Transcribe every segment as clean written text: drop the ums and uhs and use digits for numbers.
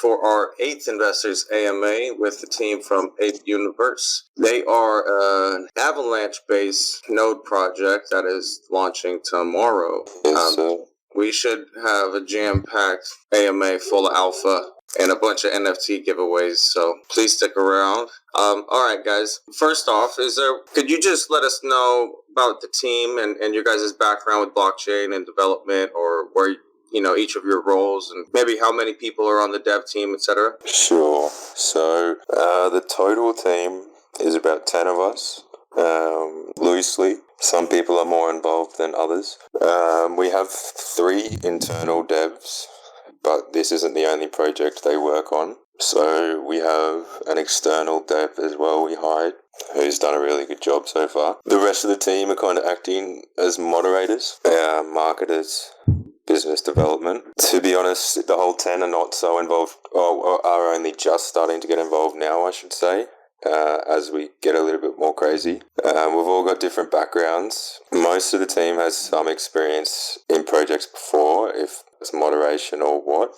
for our 8th Investors AMA with the team from ApeUniverse. They are an Avalanche-based node project that is launching tomorrow. Yes, sir. We should have a jam-packed AMA full of alpha and a bunch of NFT giveaways, so please stick around. All right, guys. First off, could you just let us know about the team and your guys' background with blockchain and development, or where each of your roles, and maybe how many people are on the dev team, etc.? Sure. So the total team is about 10 of us, loosely. Some people are more involved than others. We have 3 internal devs, but this isn't the only project they work on. So we have an external dev as well we hired, who's done a really good job so far. The rest of the team are kind of acting as moderators, marketers, business development. To be honest, the whole 10 are not so involved, or are only just starting to get involved now, I should say. As we get a little bit more crazy. We've all got different backgrounds. Most of the team has some experience in projects before, if it's moderation or what.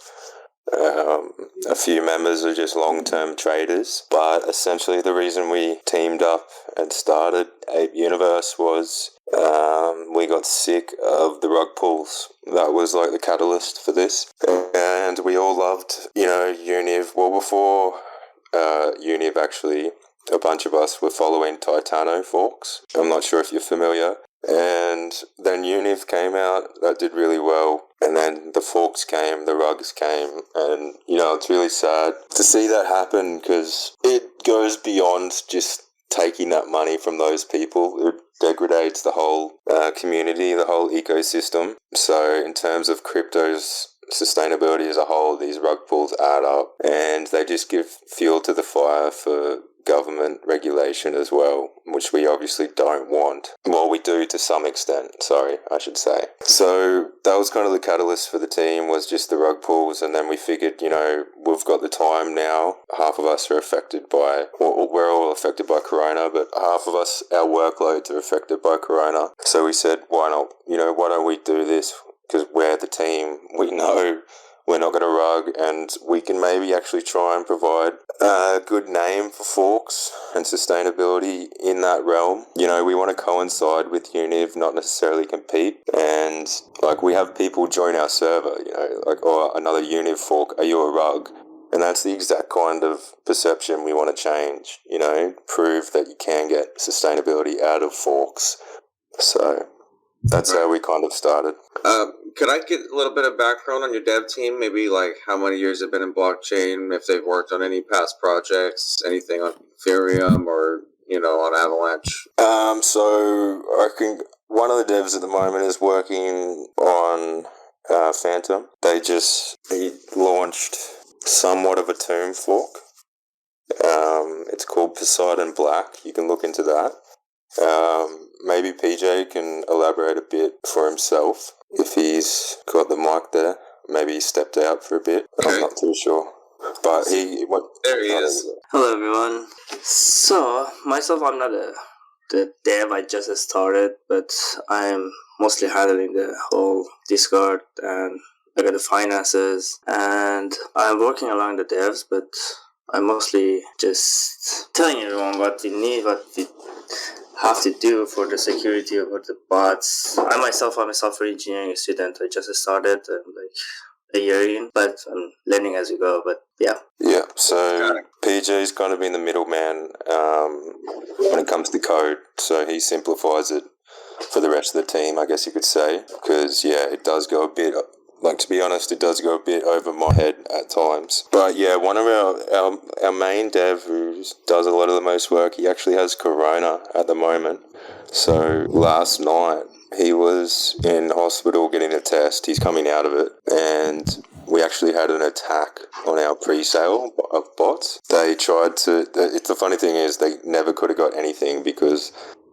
A few members are just long-term traders, but essentially the reason we teamed up and started ApeUniverse was we got sick of the rug pulls. That was like the catalyst for this. And we all loved, UNIV. Well, before UNIV, actually, a bunch of us were following Titano forks. I'm not sure if you're familiar. And then UNIV came out, that did really well. And then the forks came, the rugs came, and, it's really sad to see that happen, because it goes beyond just taking that money from those people. It degrades the whole community, the whole ecosystem. So in terms of crypto's sustainability as a whole, these rug pulls add up, and they just give fuel to the fire for government regulation as well, which we obviously don't want. Well, we do to some extent, I should say. So that was kind of the catalyst for the team, was just the rug pulls, and then we figured, we've got the time now. Half of us are affected by, we're all affected by Corona, but half of us, our workloads are affected by Corona. So we said, why not, why don't we do this? Because we're the team, we know we're not going to rug, and we can maybe actually try and provide a good name for forks and sustainability in that realm. We want to coincide with UNIV, not necessarily compete. And we have people join our server, another UNIV fork, are you a rug? And that's the exact kind of perception we want to change, prove that you can get sustainability out of forks. So that's how we kind of started. Could I get a little bit of background on your dev team? Maybe how many years they've been in blockchain, if they've worked on any past projects, anything on Ethereum or, on Avalanche? So I think one of the devs at the moment is working on Phantom. They launched somewhat of a tomb fork. It's called Poseidon Black. You can look into that. Maybe PJ can elaborate a bit for himself if he's got the mic there. Maybe he stepped out for a bit. Okay. I'm not too sure. But there he is. Hello, everyone. So, myself, I'm not the dev. I just started, but I'm mostly handling the whole Discord, and I got the finances, and I'm working along the devs, but I'm mostly just telling everyone what they need, what they have to do for the security of the bots. I'm a software engineering student. I just started a year in, but I'm learning as you go. But yeah. Yeah. So PJ's kind of been the middleman when it comes to code. So he simplifies it for the rest of the team, I guess you could say. Because it does go a bit. To be honest, it does go a bit over my head at times. But yeah, one of our main dev who does a lot of the most work, he actually has Corona at the moment. So last night, he was in hospital getting a test. He's coming out of it. And we actually had an attack on our pre-sale of bots. They tried to... The funny thing is, they never could have got anything because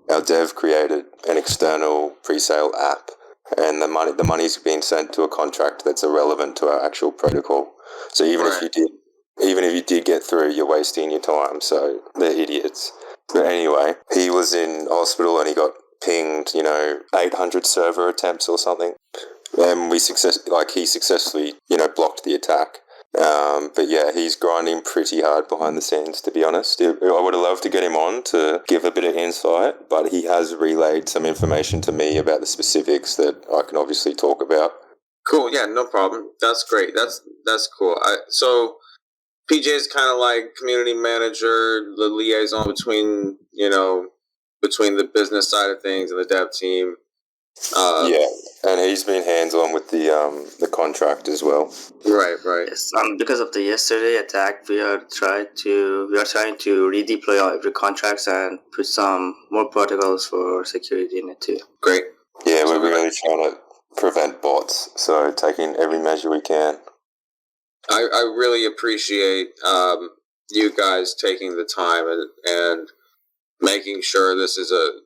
our dev created an external pre-sale app. And the money's being sent to a contract that's irrelevant to our actual protocol. So even if you did get through, you're wasting your time. So they're idiots. But anyway, he was in hospital and he got pinged, 800 server attempts or something. And he successfully, blocked the attack. But yeah, he's grinding pretty hard behind the scenes, to be honest. I would have loved to get him on to give a bit of insight, but he has relayed some information to me about the specifics that I can obviously talk about. Cool. Yeah, no problem. That's great. That's cool. So PJ is kind of like community manager, the liaison between the business side of things and the dev team. Yeah, and he's been hands-on with the contract as well. Right. Yes, because of the yesterday attack, we are trying to redeploy all every contracts and put some more protocols for security in it too. Great. Yeah, we're really trying to prevent bots, so taking every measure we can. I really appreciate you guys taking the time and making sure this is a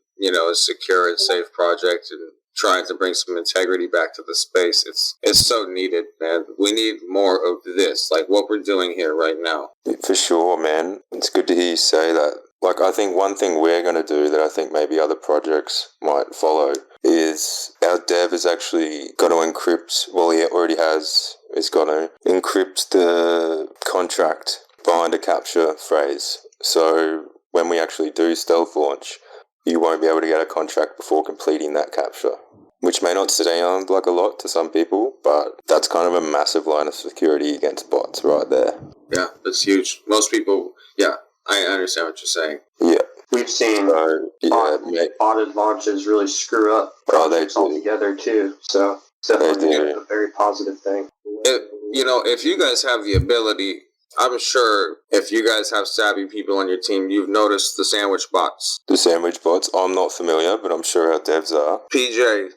secure and safe project and trying to bring some integrity back to the space. It's so needed, man. We need more of this, like what we're doing here right now. For sure, man. It's good to hear you say that. Like, I think one thing we're going to do that I think maybe other projects might follow is our dev is actually going to encrypt, well, he already has, is going to encrypt the contract behind a capture phrase. So when we actually do stealth launch, you won't be able to get a contract before completing that capture, which may not sound like a lot to some people, but that's kind of a massive line of security against bots right there. Yeah, that's huge. Most people, yeah, I understand what you're saying. Yeah. We've seen botted launches really screw up projects altogether too. So it's definitely a very positive thing. If you guys have the ability, I'm sure if you guys have savvy people on your team, you've noticed the sandwich bots. The sandwich bots? I'm not familiar, but I'm sure our devs are. PJ,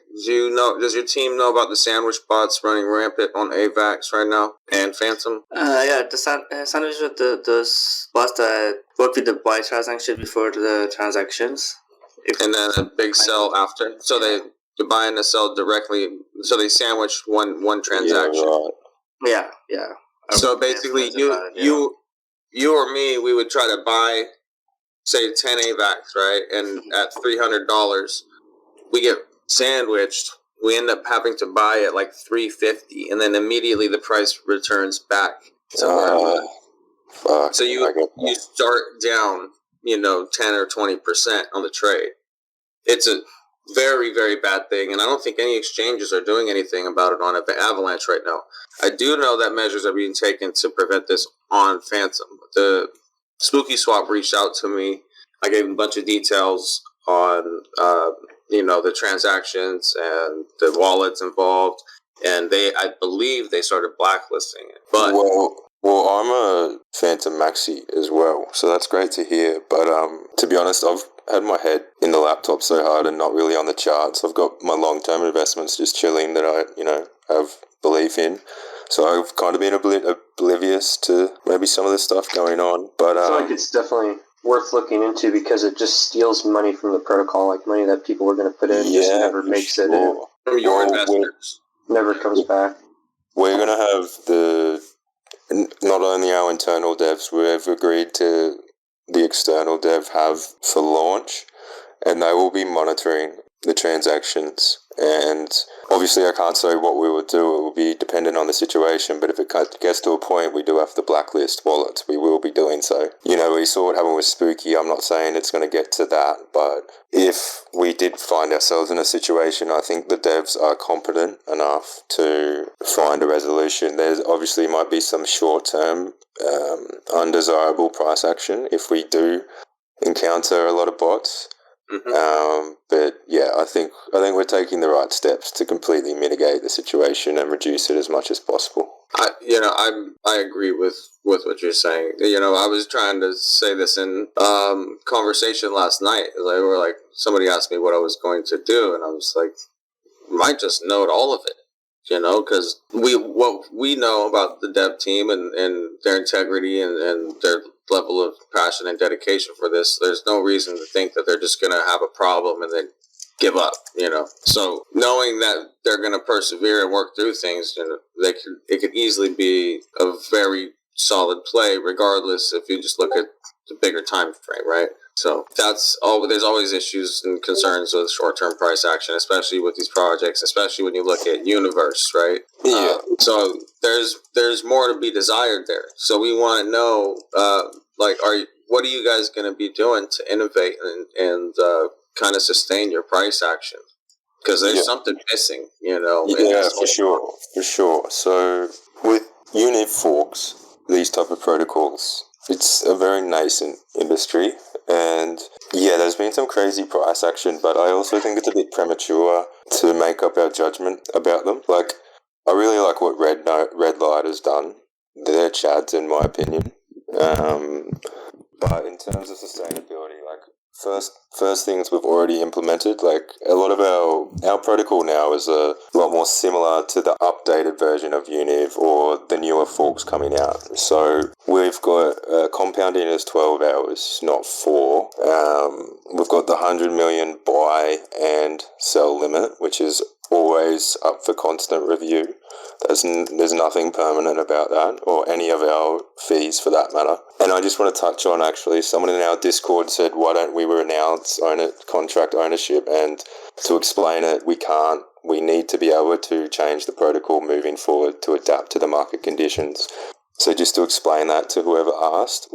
does your team know about the sandwich bots running rampant on AVAX right now and Phantom? Yeah, the sandwich with those bots that work with the buy transaction before the transactions. And then a big sell after. So they buy and sell directly, so they sandwich one transaction. Yeah, right. Yeah. So basically, you or me, we would try to buy, say, 10 AVAX, right? And at $300, we get sandwiched. We end up having to buy at like $350, and then immediately the price returns back. So you start down, 10 or 20% on the trade. It's a very, very bad thing, and I don't think any exchanges are doing anything about it on Avalanche right now. I do know that measures are being taken to prevent this on Phantom. The Spooky Swap reached out to me. I gave him a bunch of details on, the transactions and the wallets involved, and I believe they started blacklisting it. But well, I'm a Phantom Maxi as well, so that's great to hear. But to be honest, I've had my head in the laptop so hard and not really on the charts. I've got my long-term investments just chilling that I, have belief in. So I've kind of been oblivious to maybe some of the stuff going on. But I feel like it's definitely worth looking into because it just steals money from the protocol, like money that people were going to put in just never makes it in. From your investors. Never comes back. We're going to have not only our internal devs, we've agreed to the external dev have for launch, and they will be monitoring the transactions. And obviously I can't say what we will do. It will be dependent on the situation, but if it gets to a point we do have to blacklist wallets, we will be doing so. We saw what happened with Spooky. I'm not saying it's going to get to that, but if we did find ourselves in a situation, I think the devs are competent enough to find a resolution. There's obviously might be some short-term undesirable price action if we do encounter a lot of bots. Mm-hmm. But yeah, I think we're taking the right steps to completely mitigate the situation and reduce it as much as possible. I agree with what you're saying. I was trying to say this in conversation last night. Somebody asked me what I was going to do, and I was like, might just note all of it. Because what we know about the dev team and their integrity and their level of passion and dedication for this, there's no reason to think that they're just going to have a problem and then give up, So knowing that they're going to persevere and work through things, it could easily be a very solid play, regardless if you just look at the bigger time frame, right? So there's always issues and concerns with short-term price action, especially with these projects, especially when you look at UNIVerse, right? Yeah. So there's more to be desired there. So we want to know, what are you guys going to be doing to innovate and kind of sustain your price action? Because there's something missing, Yeah, for sure. So with UNIV forks, these type of protocols, it's a very nascent industry, and there's been some crazy price action, but I also think it's a bit premature to make up our judgment about them. Like, I really like what Red Light has done. They're chads, in my opinion. But in terms of sustainability, like, first things we've already implemented, like, a lot of our protocol now is a lot more similar to the updated version of UNIV or the newer forks coming out. So we've got compounding as 12 hours, not 4. We've got the 100 million buy and sell limit, which is always up for constant review. There's nothing permanent about that, or any of our fees for that matter. And I just want to touch on, actually, someone in our Discord said, why don't we renounce contract ownership? And to explain it, we can't. We need to be able to change the protocol moving forward to adapt to the market conditions. So just to explain that to whoever asked,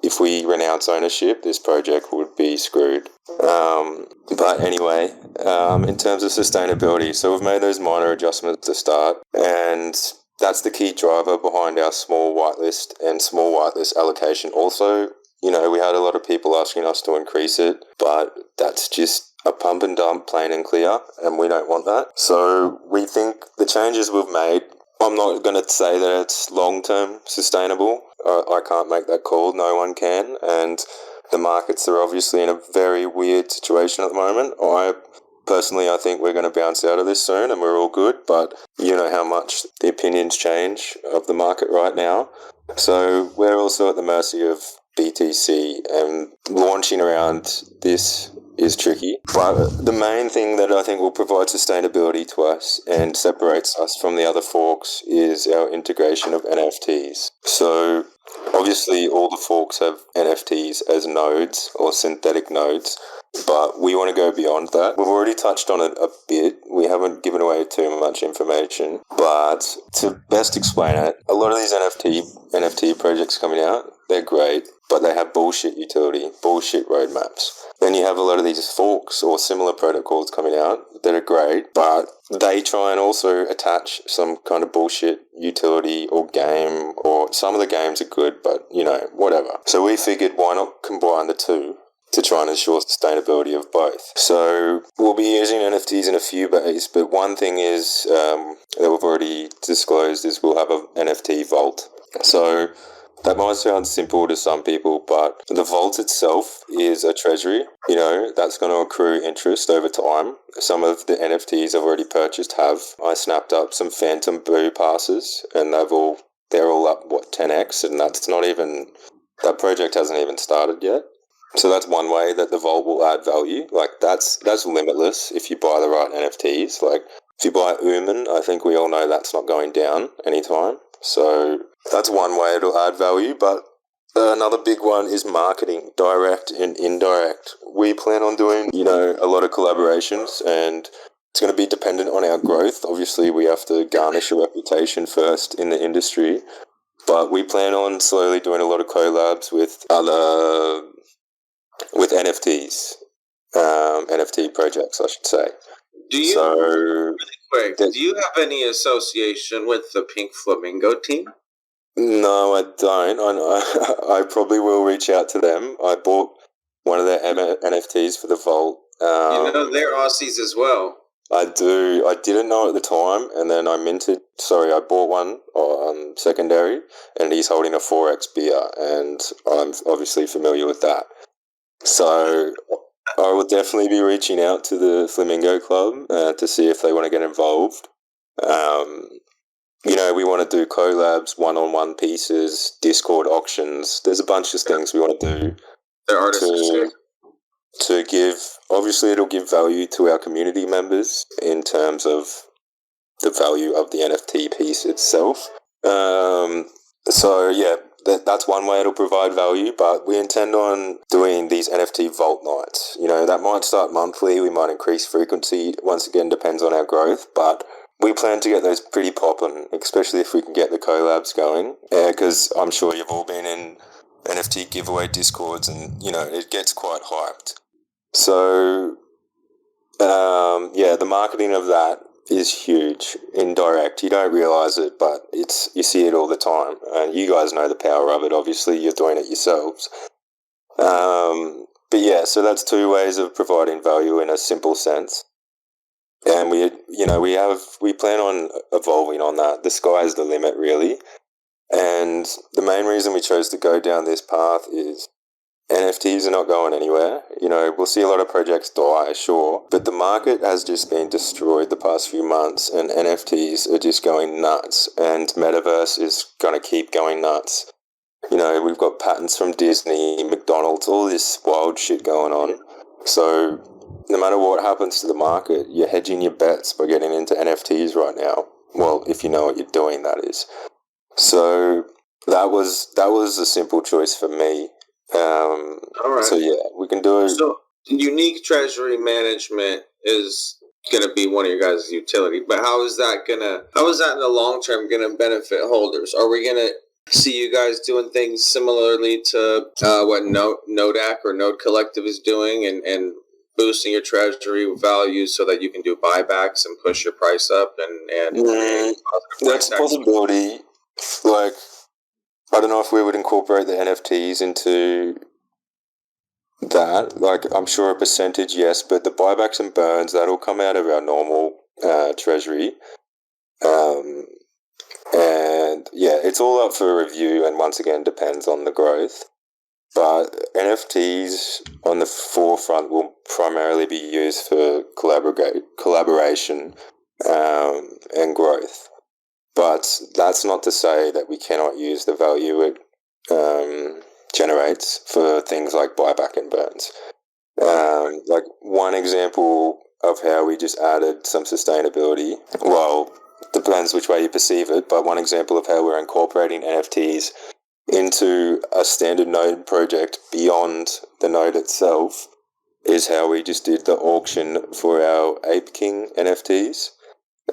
if we renounce ownership, this project would be screwed. But anyway, in terms of sustainability, so we've made those minor adjustments to start, and that's the key driver behind our small whitelist and small whitelist allocation. Also, we had a lot of people asking us to increase it, but that's just a pump and dump, plain and clear, and we don't want that. So we think the changes we've made, I'm not going to say that it's long-term sustainable. I can't make that call. No one can. And the markets are obviously in a very weird situation at the moment. I think we're going to bounce out of this soon and we're all good. But you know how much the opinions change of the market right now. So we're also at the mercy of BTC, and launching around this is tricky. But the main thing that I think will provide sustainability to us and separates us from the other forks is our integration of NFTs. So obviously all the forks have NFTs as nodes or synthetic nodes, but we want to go beyond that. We've already touched on it a bit. We haven't given away too much information, but to best explain it, a lot of these NFT projects coming out, they're great, but they have bullshit utility, bullshit roadmaps. Then you have a lot of these forks or similar protocols coming out that are great, but they try and also attach some kind of bullshit utility or game, or some of the games are good, but whatever. So we figured, why not combine the two to try and ensure sustainability of both. So we'll be using NFTs in a few ways, but one thing is that we've already disclosed is we'll have an NFT vault. So that might sound simple to some people, but the vault itself is a treasury. That's going to accrue interest over time. Some of the NFTs I've already purchased have. I snapped up some Phantom Boo passes, and they're all up 10x, and that project hasn't even started yet. So that's one way that the vault will add value. Like, that's limitless if you buy the right NFTs. Like, if you buy Uman, I think we all know that's not going down anytime. So that's one way it'll add value. But another big one is marketing, direct and indirect. We plan on doing, a lot of collaborations, and it's going to be dependent on our growth. Obviously, we have to garnish a reputation first in the industry. But we plan on slowly doing a lot of collabs with NFTs, NFT projects, I should say. Really quick, do you have any association with the Pink Flamingo team? No, I don't. I probably will reach out to them. I bought one of their NFTs for the vault. They're Aussies as well. I do. I didn't know at the time, and then I bought one secondary, and he's holding a 4X beer, and I'm obviously familiar with that. So I will definitely be reaching out to the Flamingo Club to see if they want to get involved. We want to do collabs, one-on-one pieces, Discord auctions. There's a bunch of things we want to do. The artists to give. Obviously, it'll give value to our community members in terms of the value of the NFT piece itself. So yeah, that's one way it'll provide value, but we intend on doing these NFT vault nights. That might start monthly. We might increase frequency. Once again, depends on our growth, but we plan to get those pretty poppin', especially if we can get the collabs going. Because I'm sure you've all been in NFT giveaway discords, and it gets quite hyped. So the marketing of that is huge. Indirect, you don't realize it, but you see it all the time, and you guys know the power of it. Obviously, you're doing it yourselves. But yeah, so that's two ways of providing value in a simple sense. And we plan on evolving on that. The sky is the limit, really. And the main reason we chose to go down this path is NFTs are not going anywhere. We'll see a lot of projects die, sure, but the market has just been destroyed the past few months, and NFTs are just going nuts, and Metaverse is going to keep going nuts. We've got patents from Disney, McDonald's, all this wild shit going on. So no matter what happens to the market, you're hedging your bets by getting into NFTs right now. Well, if you know what you're doing, that is. So that was a simple choice for me. All right. So yeah, we can do it. So unique treasury management is going to be one of your guys' utility, but how is that in the long term going to benefit holders? Are we going to see you guys doing things similarly to what Nodak or Node Collective is doing, and boosting your treasury value so that you can do buybacks and push your price up and that's a possibility. Like, I don't know if we would incorporate the NFTs into that. Like, I'm sure a percentage, yes, but the buybacks and burns, that'll come out of our normal treasury. And yeah, it's all up for review, and once again depends on the growth. But NFTs on the forefront will primarily be used for collaboration and growth. But that's not to say that we cannot use the value it generates for things like buyback and burns. Like one example of how we just added some sustainability, well, depends which way you perceive it, but one example of how we're incorporating NFTs into a standard node project beyond the node itself is how we just did the auction for our Ape King NFTs.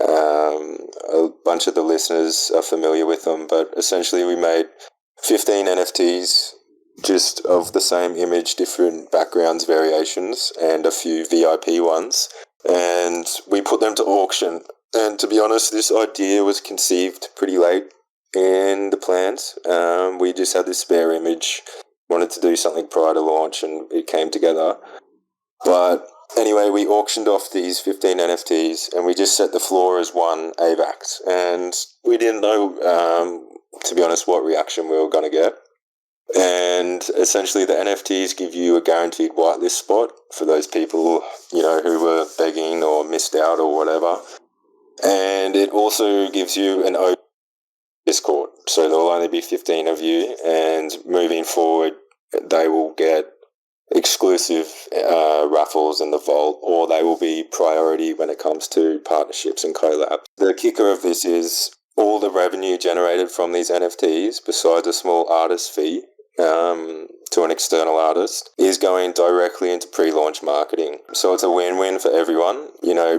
A bunch of the listeners are familiar with them, but essentially we made 15 NFTs just of the same image, different backgrounds, variations, and a few VIP ones, and we put them to auction. And to be honest, this idea was conceived pretty late in the plans. We just had this spare image, wanted to do something prior to launch, and it came together. But anyway, we auctioned off these 15 NFTs, and we just set the floor as one AVAX, and we didn't know, to be honest, what reaction we were going to get. And essentially the NFTs give you a guaranteed whitelist spot for those people, who were begging or missed out or whatever. And it also gives you an open Discord, so there will only be 15 of you, and moving forward they will get exclusive raffles in the vault, or they will be priority when it comes to partnerships and collabs. The kicker of this is all the revenue generated from these NFTs, besides a small artist fee to an external artist, is going directly into pre-launch marketing. So it's a win-win for everyone.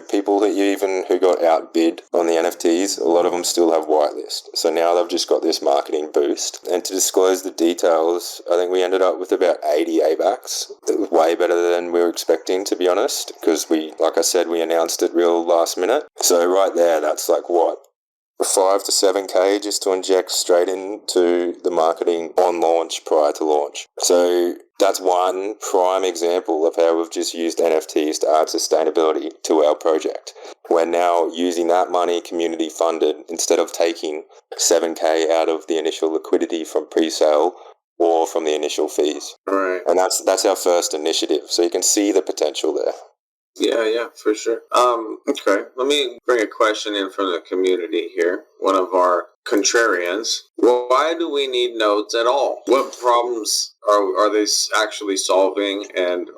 People who got outbid on the NFTs, a lot of them still have whitelist. So now they've just got this marketing boost. And to disclose the details, I think we ended up with about 80 AVAX. It was way better than we were expecting, to be honest, because like I said, we announced it real last minute. So right there, that's like what? 5 to 7K just to inject straight into the marketing on launch, prior to launch. So that's one prime example of how we've just used NFTs to add sustainability to our project. We're now using that money community funded instead of taking 7K out of the initial liquidity from pre-sale or from the initial fees. Right. And that's our first initiative. So you can see the potential there. Yeah, for sure. Okay, let me bring a question in from the community here. One of our contrarians. Why do we need nodes at all? What problems are they actually solving, and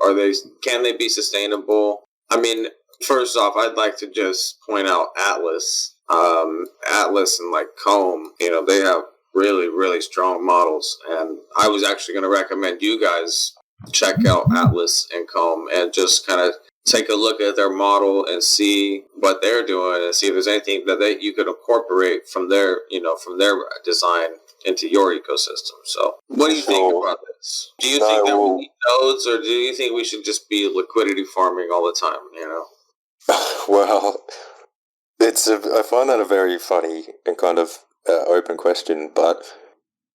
can they be sustainable? I mean, first off, I'd like to just point out Atlas. Atlas and like Comb, they have really, really strong models. And I was actually going to recommend you guys check out Atlas and Comb and just kind of take a look at their model and see what they're doing and see if there's anything that you could incorporate from their design into your ecosystem. So what do you think about this? Do you think that we need nodes, or do you think we should just be liquidity farming all the time, Well, I find that a very funny and kind of open question, but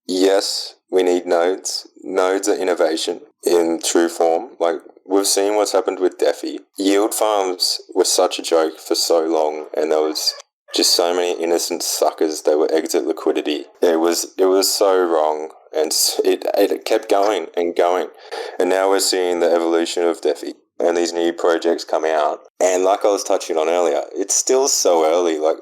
yes, we need nodes. Nodes are innovation in true form. Like, we've seen what's happened with DeFi. Yield farms were such a joke for so long, and there was just so many innocent suckers that were exit liquidity. It was so wrong, and it kept going and going. And now we're seeing the evolution of DeFi and these new projects coming out. And like I was touching on earlier, it's still so early. Like,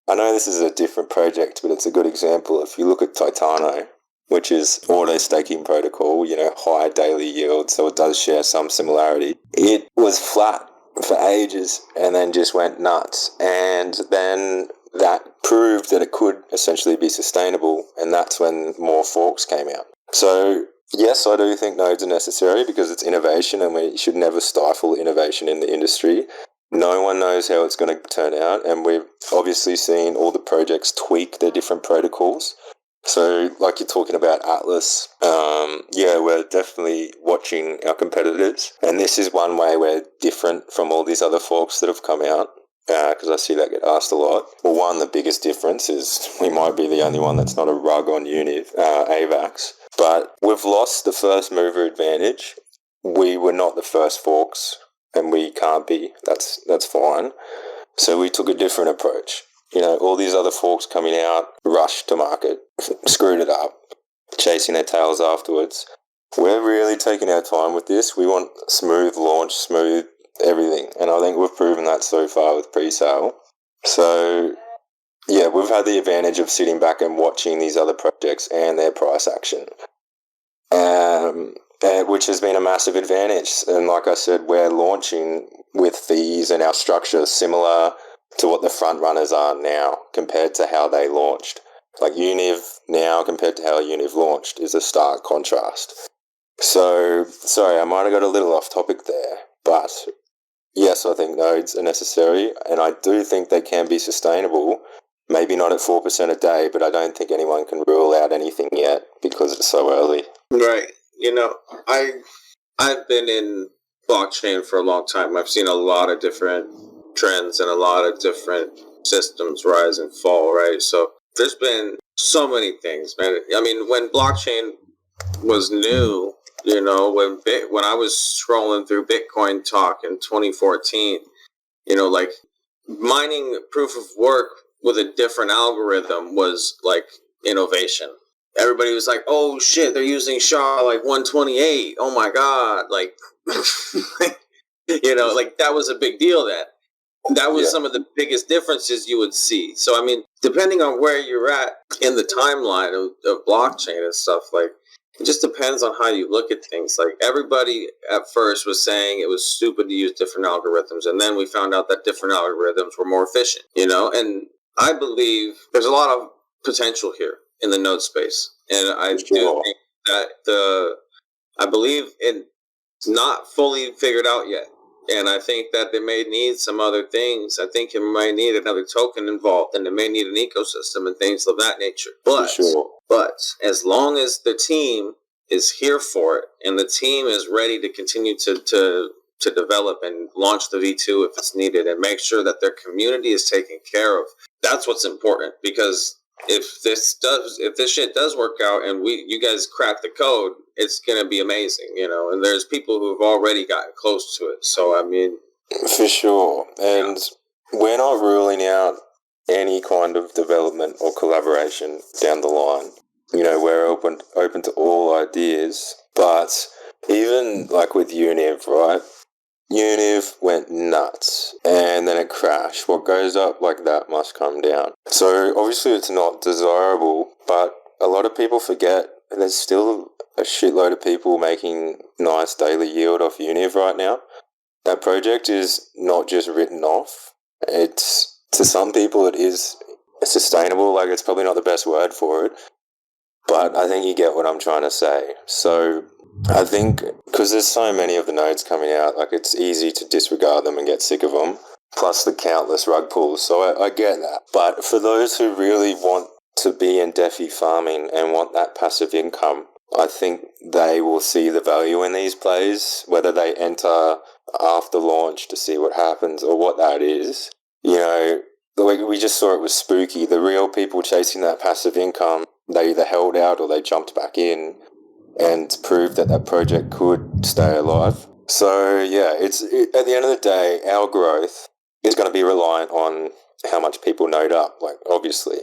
I know this is a different project, but it's a good example. If you look at Titano, which is auto staking protocol, high daily yield, so it does share some similarity. It was flat for ages and then just went nuts. And then that proved that it could essentially be sustainable, and that's when more forks came out. So yes, I do think nodes are necessary because it's innovation, and we should never stifle innovation in the industry. No one knows how it's going to turn out, and we've obviously seen all the projects tweak their different protocols. So, like you're talking about Atlas, we're definitely watching our competitors. And this is one way we're different from all these other forks that have come out, because I see that get asked a lot. Well, one, the biggest difference is we might be the only one that's not a rug on UNIV, AVAX. But we've lost the first mover advantage. We were not the first forks, and we can't be. That's fine. So we took a different approach. All these other forks coming out, rushed to market, screwed it up, chasing their tails afterwards. We're really taking our time with this. We want smooth launch, smooth everything. And I think we've proven that so far with pre-sale. So, yeah, we've had the advantage of sitting back and watching these other projects and their price action, which has been a massive advantage. And like I said, we're launching with fees and our structure similar to what the front runners are now compared to how they launched. Like UNIV now compared to how UNIV launched is a stark contrast. So, sorry, I might have got a little off topic there, but yes, I think nodes are necessary, and I do think they can be sustainable. Maybe not at 4% a day, but I don't think anyone can rule out anything yet because it's so early. Right. I've been in blockchain for a long time. I've seen a lot of different trends and a lot of different systems rise and fall, right? So there's been so many things, man. I mean, when blockchain was new, when I was scrolling through Bitcoin talk in 2014, like mining proof of work with a different algorithm was like innovation. Everybody was like, oh shit, they're using SHA like 128. Oh my God. Like, like that was a big deal then. That was some of the biggest differences you would see. So, I mean, depending on where you're at in the timeline of blockchain and stuff, like, it just depends on how you look at things. Like, everybody at first was saying it was stupid to use different algorithms, and then we found out that different algorithms were more efficient, and I believe there's a lot of potential here in the node space. And I do think that I believe it's not fully figured out yet. And I think that they may need some other things. I think it might need another token involved, and they may need an ecosystem and things of that nature. But as long as the team is here for it, and the team is ready to continue to develop and launch the V2 if it's needed, and make sure that their community is taken care of, that's what's important. Because if this shit does work out and you guys crack the code, it's going to be amazing, and there's people who've already gotten close to it. So, I mean, for sure. And we're not ruling out any kind of development or collaboration down the line. We're open to all ideas, but even like with UNIV, right? UNIV went nuts and then it crashed. What goes up like that must come down. So obviously it's not desirable, but a lot of people forget there's still a shitload of people making nice daily yield off UNIV right now. That project is not just written off. It's, to some people, it is sustainable. Like, it's probably not the best word for it, But I think you get what I'm trying to say. So I think because there's so many of the nodes coming out, like it's easy to disregard them and get sick of them, plus the countless rug pulls. So I get that. But for those who really want to be in DeFi farming and want that passive income, I think they will see the value in these plays, whether they enter after launch to see what happens or what that is. You know, we just saw it was spooky. The real people chasing that passive income, they either held out or they jumped back in and proved that that project could stay alive. So yeah, at the end of the day, our growth is going to be reliant on how much people node up, like obviously.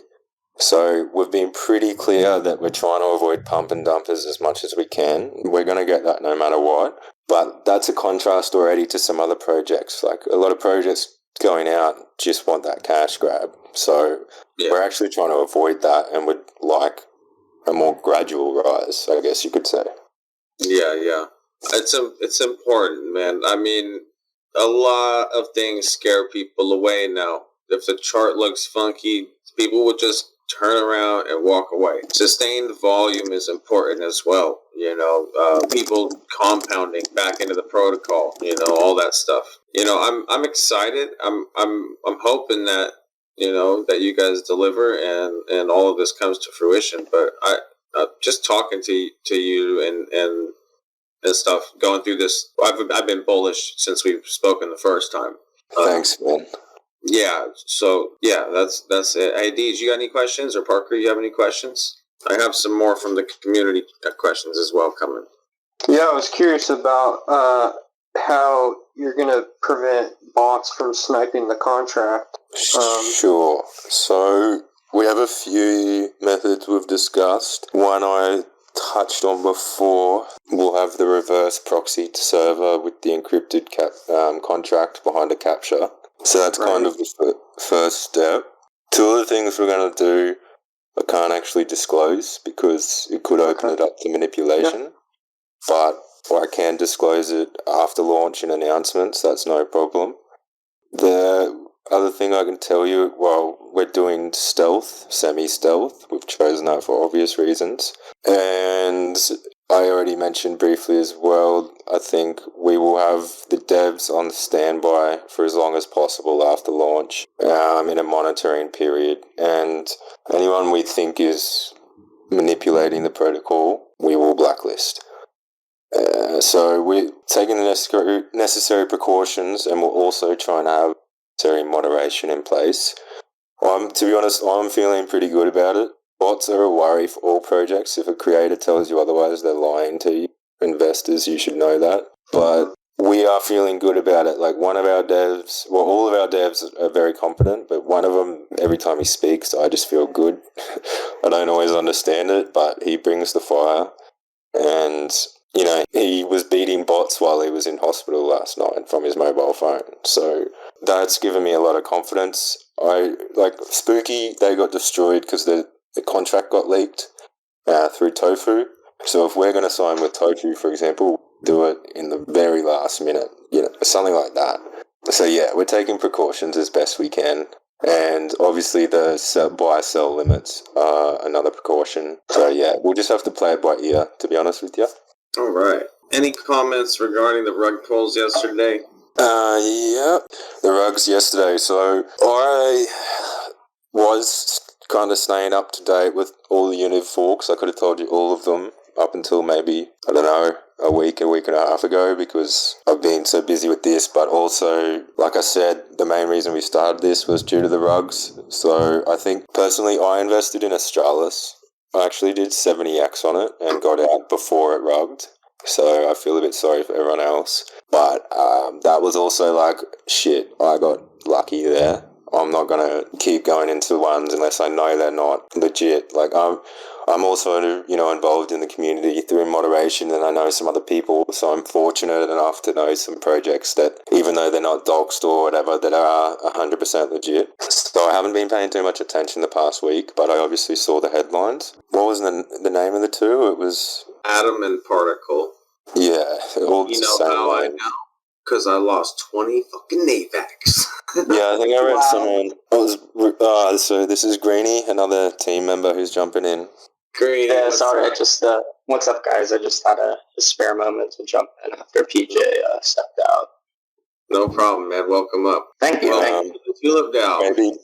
So we've been pretty clear that we're trying to avoid pump and dumpers as much as we can. We're going to get that no matter what. But that's a contrast already to some other projects. Like a lot of projects going out just want that cash grab. So we're actually trying to avoid that and would like a more gradual rise, I guess you could say. Yeah. It's important, man. I mean, a lot of things scare people away now. If the chart looks funky, people would just turn around and walk away. Sustained volume is important as well. You know, people compounding back into the protocol. You know, all that stuff. You know, I'm excited. I'm hoping that that you guys deliver and all of this comes to fruition. But I just talking to you and stuff, going through this. I've been bullish since we've spoken the first time. Thanks, man. Yeah, so yeah, that's it. Hey, Deej, you got any questions? Or Parker, you have any questions? I have some more from the community questions as well coming. Yeah, I was curious about how you're going to prevent bots from sniping the contract. Sure. So we have a few methods we've discussed. One I touched on before. We'll have the reverse proxied server with the encrypted contract behind a capture. So that's kind of the first step. Two of the things we're going to do I can't actually disclose because it could open it up to manipulation. But I can disclose it after launch in announcements. That's no problem. The other thing I can tell you, well, we're doing stealth, semi-stealth. We've chosen that for obvious reasons. And I already mentioned briefly as well, I think we will have the devs on standby for as long as possible after launch in a monitoring period. And anyone we think is manipulating the protocol, we will blacklist. So we're taking the necessary precautions and we're also trying to have necessary moderation in place. To be honest, I'm feeling pretty good about it. Bots are a worry for all projects. If a creator tells you otherwise, they're lying to you. Investors, you should know that. But we are feeling good about it. Like one of our devs, well, all of our devs are very competent, but one of them, every time he speaks, I just feel good. I don't always understand it, but he brings the fire. And, you know, he was beating bots while he was in hospital last night from his mobile phone. So that's given me a lot of confidence. Spooky, they got destroyed because the contract got leaked through Tofu. So if we're going to sign with Tofu, for example, do it in the very last minute, something like that. So yeah, we're taking precautions as best we can. And obviously the buy-sell limits are another precaution. So yeah, we'll just have to play it by ear, to be honest with you. All right. Any comments regarding the rug pulls yesterday? Yeah, the rugs yesterday. So I was kind of staying up to date with all the UNIV forks. I could have told you all of them up until maybe, I don't know, a week and a half ago because I've been so busy with this. But also, like I said, the main reason we started this was due to the rugs. So I think personally I invested in Australis. I actually did 70x on it and got out before it rugged. So I feel a bit sorry for everyone else. But that was also like, shit, I got lucky there. I'm not going to keep going into ones unless I know they're not legit. Like I'm also, involved in the community through moderation and I know some other people. So I'm fortunate enough to know some projects that, even though they're not doxed or whatever, that are 100% legit. So I haven't been paying too much attention the past week, but I obviously saw the headlines. What was the name of the two? It was Atom and Particle. Yeah, all the same how name. I know? Because I lost 20 fucking AVAX. Yeah, I think I read someone. So this is Greenie, another team member who's jumping in. Greeny, Yeah, sorry. I just what's up, guys? I just had a spare moment to jump in after PJ stepped out. No problem, man. Welcome up. Thank you. TulipDAO.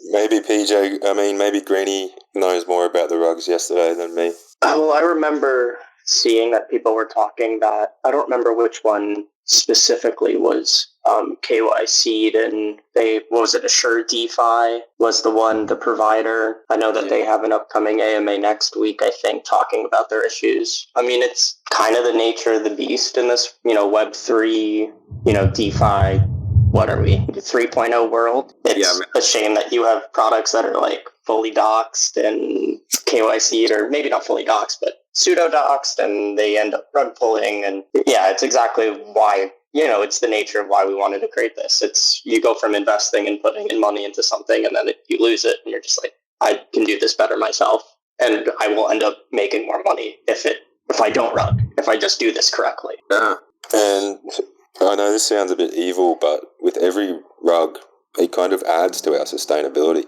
Maybe Greeny knows more about the rugs yesterday than me. Well, I remember seeing that people were talking that, I don't remember which one specifically was KYC'd, and Assure DeFi was the provider. I know that they have an upcoming AMA next week, I think, talking about their issues. I mean, it's kind of the nature of the beast in this, Web3, DeFi, what are we, 3.0 world. It's a shame that you have products that are like fully doxed and KYC'd, or maybe not fully doxed, but pseudo doxed, and they end up rug pulling. And yeah, it's exactly why, it's the nature of why we wanted to create this. It's, you go from investing and putting in money into something, and then you lose it, and you're just like, I can do this better myself, and I will end up making more money if I don't rug, if I just do this correctly. Yeah. And I know this sounds a bit evil, but with every rug, it kind of adds to our sustainability,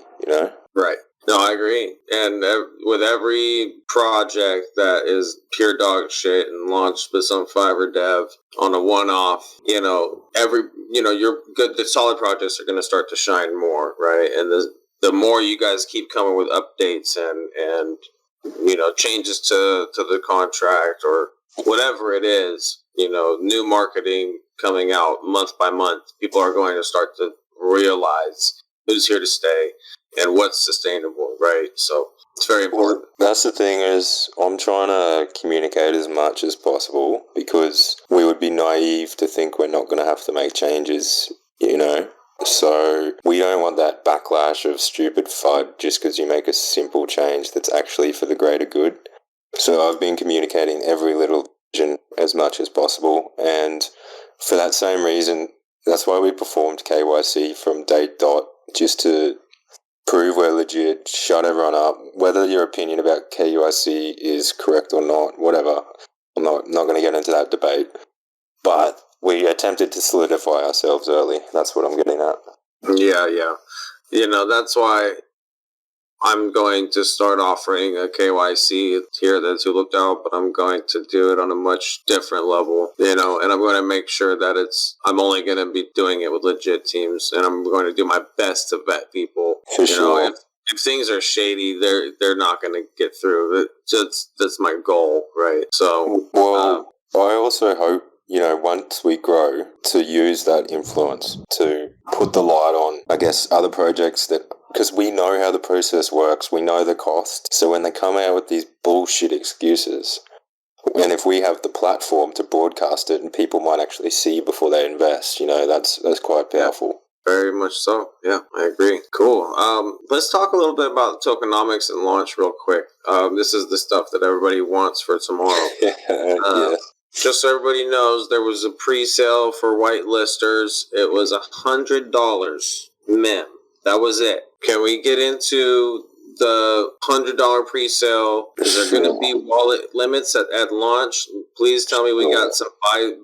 Right. No, I agree. And with every project that is pure dog shit and launched with some Fiverr dev on a one-off, your good, the solid projects are going to start to shine more, right? And the more you guys keep coming with updates and changes to the contract or whatever it is, new marketing coming out month by month, people are going to start to realize who's here to stay and what's sustainable, right? So it's very important. Well, that's the thing, is I'm trying to communicate as much as possible, because we would be naive to think we're not going to have to make changes, So we don't want that backlash of stupid FUD just because you make a simple change that's actually for the greater good. So I've been communicating every little vision as much as possible, and for that same reason, that's why we performed KYC from date dot, just to prove we're legit, shut everyone up. Whether your opinion about KYC is correct or not, whatever, I'm not going to get into that debate. But we attempted to solidify ourselves early. That's what I'm getting at. Yeah. That's why I'm going to start offering a KYC here at TulipDAO, but I'm going to do it on a much different level, and I'm going to make sure that I'm only going to be doing it with legit teams, and I'm going to do my best to vet people. For sure. If things are shady, they're not going to get through. That's my goal, right? So, I also hope, once we grow, to use that influence to put the light on, I guess, other projects because we know how the process works, we know the cost. So when they come out with these bullshit excuses, and if we have the platform to broadcast it and people might actually see before they invest, that's quite powerful. Very much so. Yeah, I agree. Cool. Let's talk a little bit about tokenomics and launch real quick. This is the stuff that everybody wants for tomorrow. Yeah. Just so everybody knows, there was a pre-sale for whitelisters. It was $100 min. That was it. Can we get into the $100 pre-sale? Is there going to be wallet limits at launch? Please tell me we got some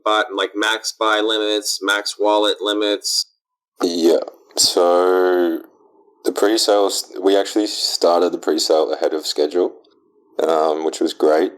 buy like max buy limits, max wallet limits. Yeah. So the pre-sales, we actually started the pre-sale ahead of schedule, which was great.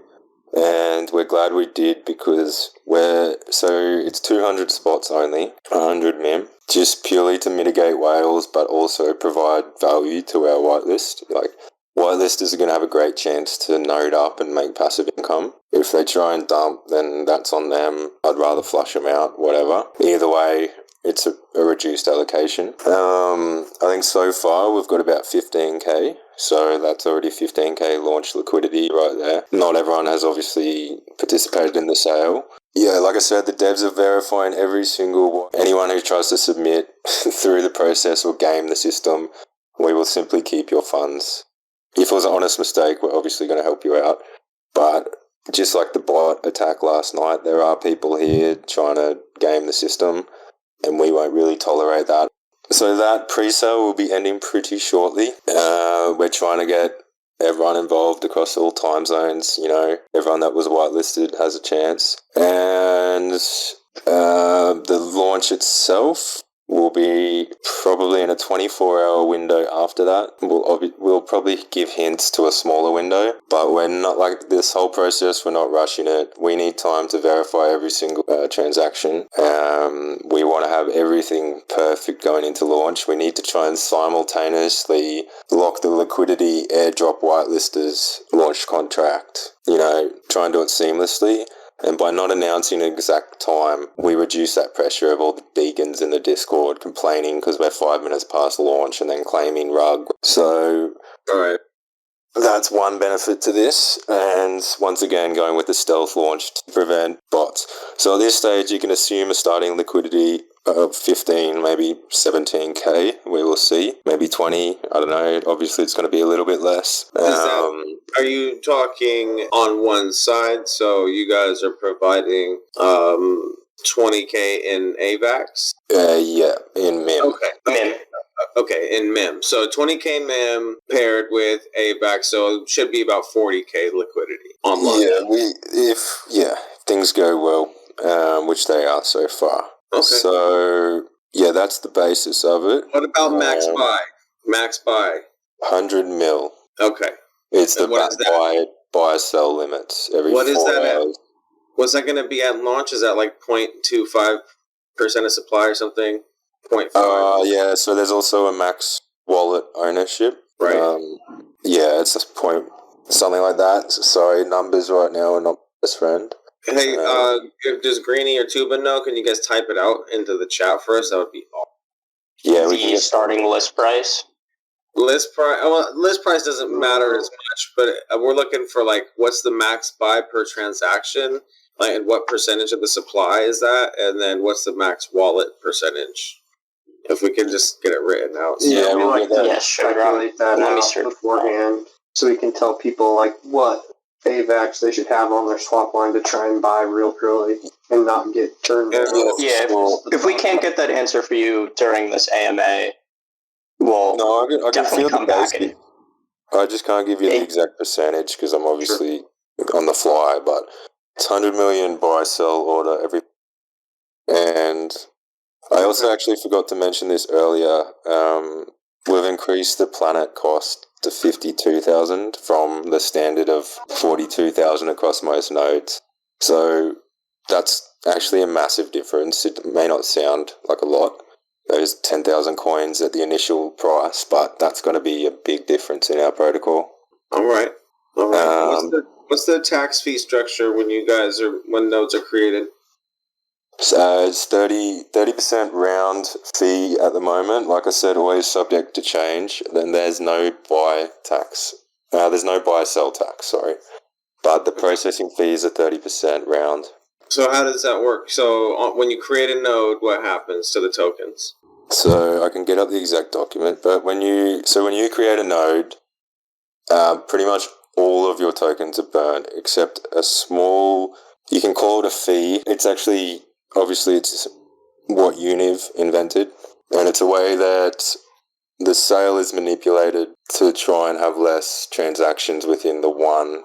And we're glad we did, because it's 200 spots only, 100 mem, just purely to mitigate whales, but also provide value to our whitelist. Like, whitelisters are going to have a great chance to node up and make passive income. If they try and dump, then that's on them. I'd rather flush them out, whatever. Either way, it's a reduced allocation. I think so far we've got about 15k, so that's already 15k launch liquidity right there. Not everyone has obviously participated in the sale. Yeah, like I said, the devs are verifying every single anyone who tries to submit through the process or game the system. We will simply keep your funds. If it was an honest mistake, we're obviously going to help you out. But just like the bot attack last night, there are people here trying to game the system, and we won't really tolerate that. So that pre-sale will be ending pretty shortly. We're trying to get everyone involved across all time zones. Everyone that was whitelisted has a chance. And the launch itself, will be probably in a 24-hour window after that. We'll probably give hints to a smaller window, but we're not like this whole process. We're not rushing it. We need time to verify every single transaction. We want to have everything perfect going into launch. We need to try and simultaneously lock the liquidity, airdrop whitelisters, launch contract, try and do it seamlessly. And by not announcing an exact time, we reduce that pressure of all the beacons in the Discord complaining because we're 5 minutes past launch and then claiming rug. So, All right. That's one benefit to this. And once again, going with the stealth launch to prevent bots. So at this stage, you can assume a starting liquidity of 15, maybe 17k. We will see. Maybe 20. I don't know. Obviously, it's going to be a little bit less. Are you talking on one side? So you guys are providing 20k in AVAX? Yeah, in MIM. Okay. MIM. Okay, in MIM. So 20k MIM paired with AVAX, so it should be about 40k liquidity on launch. Yeah, if things go well, which they are so far. Okay. So yeah, that's the basis of it. What about max buy? Max buy. 100 mil. Okay. It's And the buy sell limits every 4 hours. What is that at? What's that going to be at launch? Is that like 0.25% of supply or something? 0.5? Yeah, so there's also a max wallet ownership. Right. Yeah, it's a point, something like that. Sorry, numbers right now are not best friend. Hey, does Greenie or Tuba know? Can you guys type it out into the chat for us? That would be awesome. Yeah, we The can get starting list price. List price. Well, list price doesn't matter as much, but we're looking for like what's the max buy per transaction, like, and what percentage of the supply is that, and then what's the max wallet percentage. If we can just get it written out. Yeah, we we'll like get that. to Yeah, sure. calculate that Let me out search. beforehand, so we can tell people like what AVAX they should have on their swap line to try and buy real early and not get turned Yeah. down. Yeah, if we can't get that answer for you during this AMA, we'll No, I can definitely feel come the back basic. and I just can't give you the exact percentage because I'm obviously on the fly, but it's 100 million buy sell order every. And I also actually forgot to mention this earlier. We've increased the planet cost to 52,000 from the standard of 42,000 across most nodes. So that's actually a massive difference. It may not sound like a lot, those 10,000 coins at the initial price, but that's going to be a big difference in our protocol. All right. What's the tax fee structure when nodes are created? It's 30% round fee at the moment. Like I said, always subject to change. Then there's no buy tax. There's no buy sell tax, sorry. But the processing fees are 30% round. So how does that work? So when you create a node, what happens to the tokens? So I can get up the exact document, but when you create a node, pretty much all of your tokens are burned except a small, you can call it a fee. It's actually, obviously it's what UNIV invented, and it's a way that the sale is manipulated to try and have less transactions within the one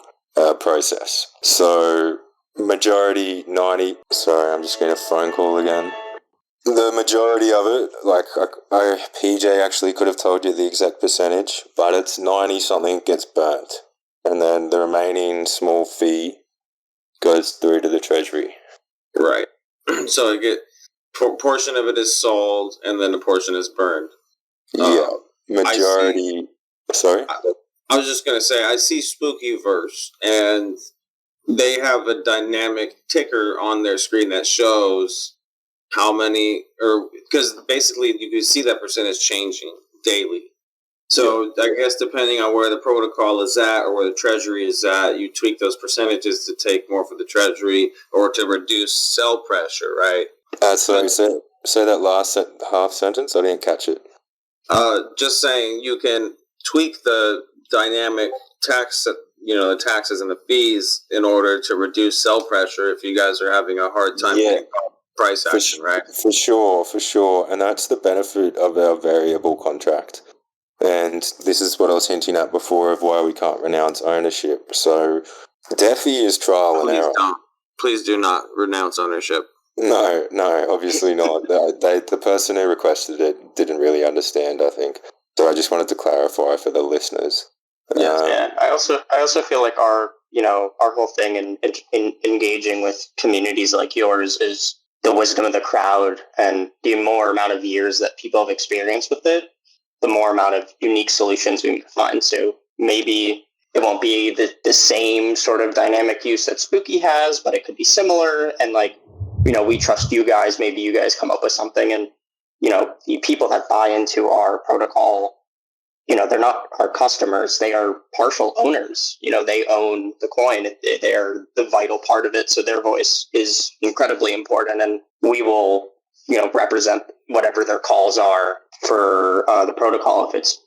process. So majority 90, sorry, I'm just getting a phone call again. The majority of it, like PJ actually could have told you the exact percentage, but it's 90 something gets burnt, and then the remaining small fee goes through to the treasury. Right. So portion of it is sold, and then a portion is burned. Yeah, majority. Sorry, I was just gonna say I see Spookyverse, and they have a dynamic ticker on their screen that shows how many, or because basically you can see that percentage changing daily. So I guess depending on where the protocol is at or where the treasury is at, you tweak those percentages to take more for the treasury or to reduce sell pressure, right? Sorry, say that last half sentence. I didn't catch it. Just saying you can tweak the dynamic tax, the taxes and the fees in order to reduce sell pressure if you guys are having a hard time getting price action, right? For sure. And that's the benefit of our variable contract. And this is what I was hinting at before of why we can't renounce ownership. So DeFi is trial and error. Please do not renounce ownership. No, obviously not. The person who requested it didn't really understand, I think. So I just wanted to clarify for the listeners. Yeah. I also feel like our whole thing in engaging with communities like yours is the wisdom of the crowd, and the more amount of years that people have experienced with it, the more amount of unique solutions we can find. So maybe it won't be the same sort of dynamic use that Spooky has, but it could be similar. And like, we trust you guys. Maybe you guys come up with something, and the people that buy into our protocol, they're not our customers. They are partial owners. They own the coin. They're the vital part of it. So their voice is incredibly important, and we will, represent whatever their calls are for the protocol if it's,